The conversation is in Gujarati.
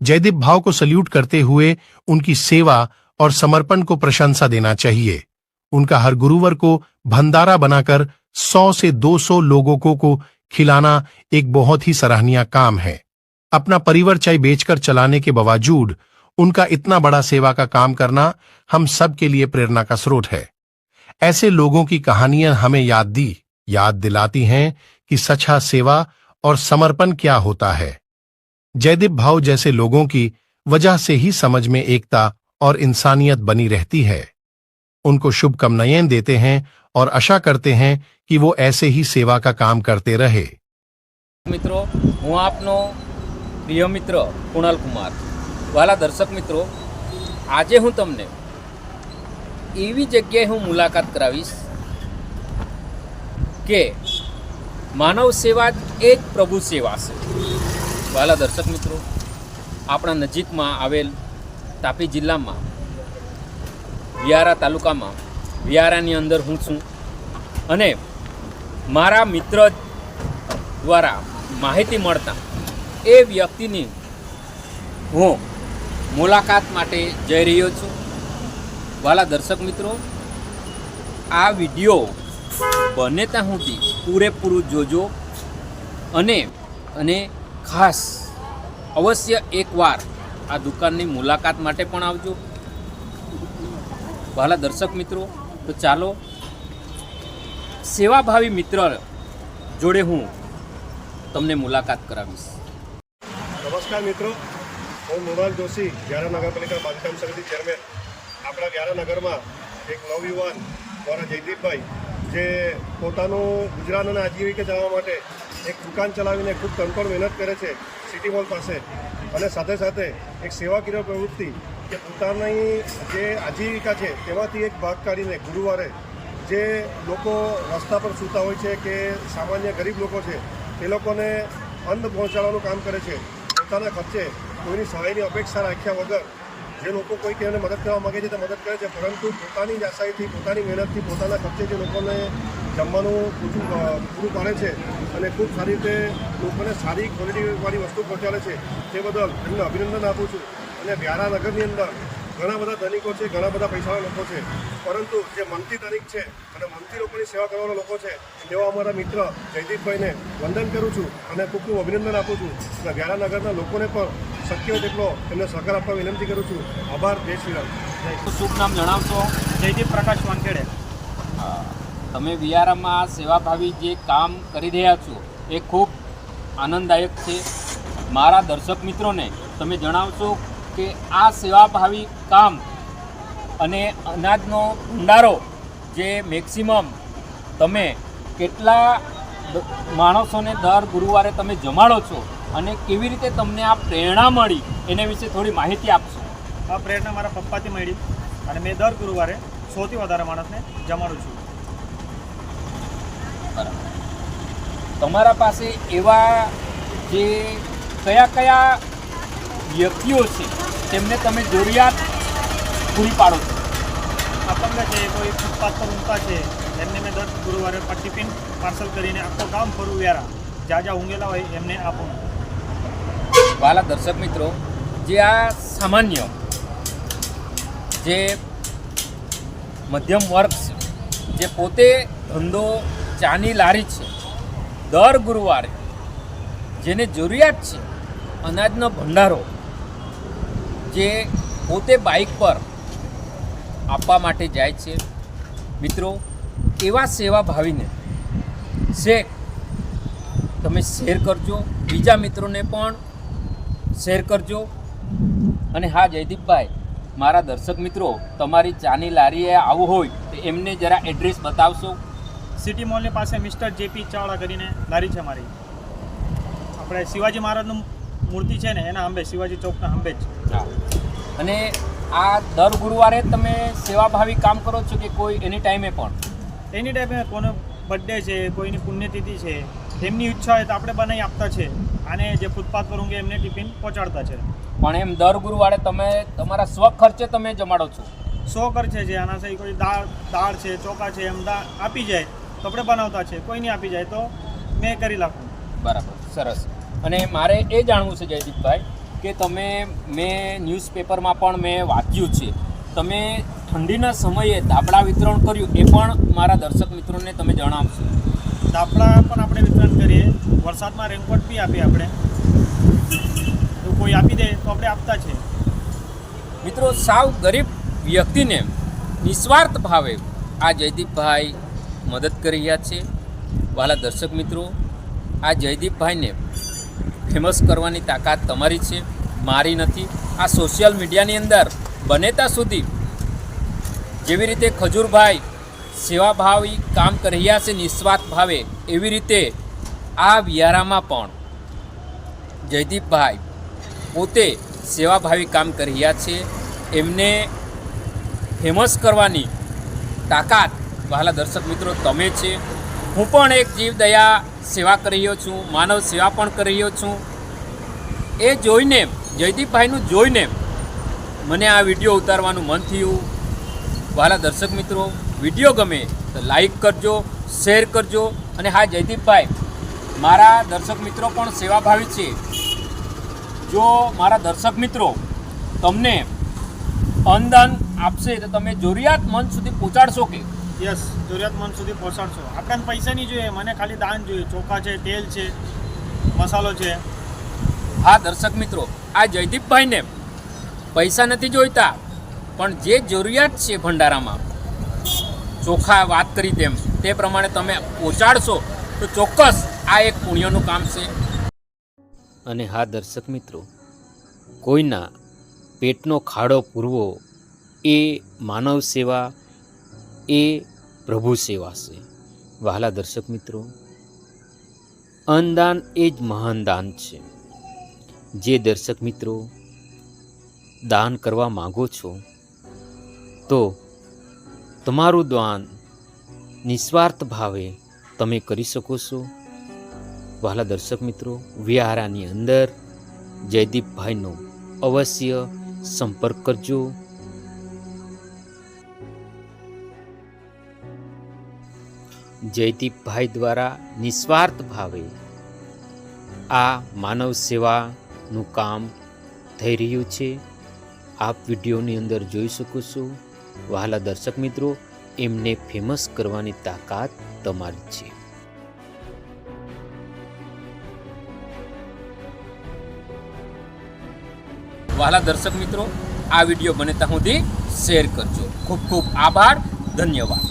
जयदीप भाव को सल्यूट करते हुए उनकी सेवा और समर्पण को प्रशंसा देना चाहिए। उनका हर गुरुवार को भंडारा बनाकर 100 से 200 लोगों को खिलाना एक बहुत ही सराहनीय काम है। अपना परिवार चाय बेचकर चलाने के बावजूद उनका इतना बड़ा सेवा का काम करना हम सब के लिए प्रेरणा का स्रोत है। ऐसे लोगों की कहानियां हमें याद दिलाती हैं कि सच्चा सेवा और समर्पण क्या होता है। जयदीप भाव जैसे लोगों की वजह से ही समझ में एकता और इंसानियत बनी रहती है। उनको शुभकामनाएं देते हैं और आशा करते हैं कि वो ऐसे ही सेवा का काम करते रहे। मित्रों, हूँ आपनो प्रिय मित्र कुणाल कुमार। वाला दर्शक मित्रों, આજે હું તમને એવી જગ્યાએ હું મુલાકાત કરાવીશ કે માનવ સેવા જ એક પ્રભુ સેવા છે। વાલા દર્શક મિત્રો, આપણા નજીકમાં આવેલ તાપી જિલ્લામાં વિયારા તાલુકામાં વિયારાની અંદર હું છું અને મારા મિત્ર દ્વારા માહિતી મળતા એ વ્યક્તિની હું મુલાકાત માટે જઈ રહ્યો છું। વાલા દર્શક મિત્રો, આ વિડીયો બને ત્યાં સુધી પૂરેપૂરું જોજો અને ખાસ અવશ્ય એકવાર આ દુકાનની મુલાકાત માટે પણ આવજો। વાલા દર્શક મિત્રો, તો ચાલો સેવાભાવી મિત્ર જોડે હું તમને મુલાકાત કરાવીશ। નમસ્કાર મિત્રો, હું મૃણાલ જોશી, વ્યારા નગરપાલિકા બાંધકામ સમિતિ ચેરમેન। આપણા વ્યારા નગરમાં એક નવયુવાન દ્વારા જયદીપભાઈ જે પોતાનું ગુજરાત અને આજીવિકા ચલાવવા માટે એક દુકાન ચલાવીને ખૂબ તનતોડ મહેનત કરે છે સિટી મોલ પાસે, અને સાથે સાથે એક સેવાકીય પ્રવૃત્તિ કે પોતાની જે આજીવિકા છે તેમાંથી એક ભાગ કાઢીને ગુરુવારે જે લોકો રસ્તા પર સૂતા હોય છે કે સામાન્ય ગરીબ લોકો છે તે લોકોને અન્ન પહોંચાડવાનું કામ કરે છે। પોતાના ખર્ચે કોઈની સહાયની અપેક્ષા રાખ્યા વગર જે લોકો કોઈ તેને મદદ કરવા માગે છે તે મદદ કરે છે, પરંતુ પોતાની જ આશાઈથી, પોતાની મહેનતથી, પોતાના ખર્ચે જે લોકોને જમવાનું પૂરું પાડે છે અને ખૂબ સારી રીતે લોકોને સારી ક્વોલિટીવાળી વસ્તુ પહોંચાડે છે, તે બદલ એમને અભિનંદન આપું છું। અને વ્યારા નગરની અંદર ઘણા બધા ધનિકો છે, ઘણા બધા પૈસાવાળા લોકો છે, પરંતુ જે મનથી ધનિક છે અને મનથી લોકોની સેવા કરવાના લોકો છે તેવા અમારા મિત્ર જયદીપભાઈને વંદન કરું છું અને ખૂબ ખૂબ અભિનંદન આપું છું। અને વ્યારા નગરના લોકોને પણ શક્ય તેટલો એમને સહકાર આપવા વિનંતી કરું છું। આભાર। જય શ્રી રામ। શુભ નામ જણાવશો? જયદીપ પ્રકાશ વાનખેડે। તમે વિયારામાં સેવાભાવી જે કામ કરી રહ્યા છો એ ખૂબ આનંદદાયક છે। મારા દર્શક મિત્રોને તમે જણાવશો કે આ સેવાભાવી કામ અને અનાજનો ભંડારો જે મેક્સિમમ તમે કેટલા માણસોને દર ગુરુવારે તમે જમાડો છો અને કેવી રીતે તમને આ પ્રેરણા મળી એના વિશે થોડી માહિતી આપશો? આ પ્રેરણા મારા પપ્પાથી મળી અને મેં દર ગુરુવારે 100થી વધારે માણસને જમાડું છું। બરાબર। તમારા પાસે એવા જે કયા વ્યક્તિઓ છે તેમને તમે જરૂરિયાત પૂરી પાડો છો? અપંગ છે, કોઈ ફૂટપાથ પર ઊંઘતા છે, એમને મેં દર ગુરુવારે ટિફિન પાર્સલ કરીને આખો ગામ ફરું વ્યારા, જ્યાં ઊંઘેલા હોય એમને આપું। વાલા દર્શક મિત્રો, જે આ સામાન્ય જે મધ્યમ વર્ગ છે, જે પોતે ધંધો ચાની લારી છે, દર ગુરુવારે જેને જરૂરિયાત છે અનાજનો ભંડારો જે પોતે બાઇક પર આપવા માટે જાય છે। મિત્રો, એવા સેવાભાવીને તમે શેર કરજો, બીજા મિત્રોને પણ શેર કરજો। અને હા જયદીપભાઈ, મારા દર્શક મિત્રો, તમારી ચાની લારીએ આવવું હોય તો એમને જરા એડ્રેસ બતાવશો? સિટી મોલની પાસે મિસ્ટર જેપી ચાવડા કરીને લારી છે મારી। આપણે શિવાજી મહારાજનું મૂર્તિ છે ને એના અંબે, શિવાજી ચોકના અંબે જ। હા। અને આ દર ગુરુવારે તમે સેવાભાવી કામ કરો છો કે કોઈ એની ટાઈમે પણ? એની ટાઈમે કોનો બર્થડે છે, કોઈની પુણ્યતિથિ છે, એમની ઈચ્છા હોય તો આપણે બનાવી આપતા છે અને જે ફૂટપાથ પર ઊંઘે એમને ટિફિન પહોંચાડતા છે। પણ એમ દર ગુરુવારે તમે તમારા સ્વ ખર્ચે તમે જમાડો છો? 100 ખર્ચે છે, આના સહી કોઈ દાળ છે, ચોખા છે, એમ આપી જાય તો આપણે બનાવતા છે, કોઈ નહીં આપી જાય તો મેં કરી નાખું। બરાબર, સરસ। અને મારે એ જાણવું છે જયદીપભાઈ કે મેં ન્યૂઝપેપરમાં પણ મેં વાંચ્યું છે, તમે ઠંડીના સમયે ધાબળા વિતરણ કર્યું, એ પણ મારા દર્શક મિત્રોને તમે જણાવશો. દાપડા પણ આપણે વિતરણ કરીએ, વરસાદમાં રેનકોટ બી આપીએ આપણે, તો કોઈ આપી દે તો આપણે આપતા છે. મિત્રો, સાવ ગરીબ વ્યક્તિને નિસ્વાર્થ ભાવે આ જયદીપભાઈ મદદ કરી રહ્યા છે. વાલા દર્શક મિત્રો, આ જયદીપભાઈને ફેમસ કરવાની તાકાત તમારી છે, મારી નથી. આ સોશિયલ મીડિયાની અંદર બને ત્યાં સુધી જેવી રીતે ખજૂરભાઈ સેવાભાવી કામ કરી રહ્યા છે નિસ્વાર્થ ભાવે, એવી રીતે આ વિયારામાં પણ જયદીપભાઈ પોતે સેવાભાવી કામ કરી રહ્યા છે. એમને ફેમસ કરવાની તાકાત વહાલા દર્શક મિત્રો તમે છે. હું પણ એક જીવદયા સેવા કરી રહ્યો છું, માનવ સેવા પણ કરી રહ્યો છું. એ જોઈને, જયદીપભાઈનું જોઈને મને આ વિડીયો ઉતારવાનું મન થયું. વહાલા દર્શક મિત્રો, વિડીયો ગમે તો લાઈક કરજો, શેર કરજો. અને હા જયદીપભાઈ, મારા દર્શક મિત્રો પણ સેવાભાવી છે. જો મારા દર્શક મિત્રો તમને અન્નદાન આપશે તો તમે જરૂરિયાતમંદ સુધી પહોંચાડશો કે? યસ, જરૂરિયાતમંદ સુધી પહોંચાડશો. આપણને પૈસા નહીં જોઈએ, મને ખાલી દાન જોઈએ. ચોખા છે, તેલ છે, મસાલો છે. હા દર્શક મિત્રો, આ જયદીપભાઈને પૈસા નથી જોઈતા, પણ જે જરૂરિયાત છે ભંડારામાં, ચોખા વાત કરી તેમ તે પ્રમાણે તમે પહોંચાડશો તો ચોક્કસ આ એક પુણ્યનું કામ છે. અને હા દર્શક મિત્રો, કોઈના પેટનો ખાડો પૂરવો એ માનવ સેવા, એ પ્રભુ સેવા છે. વહાલા દર્શક મિત્રો, અન્નદાન એ જ મહાન દાન છે. જે દર્શક મિત્રો દાન કરવા માગો છો તો તમારું દાન નિસ્વાર્થ ભાવે તમે કરી શકો છો. વહાલા દર્શક મિત્રો, વિહારાની અંદર જયદીપભાઈનો અવશ્ય સંપર્ક કરજો. જયદીપભાઈ દ્વારા નિસ્વાર્થ ભાવે આ માનવ સેવાનું કામ થઈ રહ્યું છે. આપ વિડીયોની અંદર જોઈ શકો છો. વહાલા દર્શક મિત્રો, એમને ફેમસ કરવાની તાકાત તમારી છે. વહાલા દર્શક મિત્રો, આ વિડીયો બને ત્યાં સુધી શેર કરજો. ખૂબ ખૂબ આભાર, ધન્યવાદ.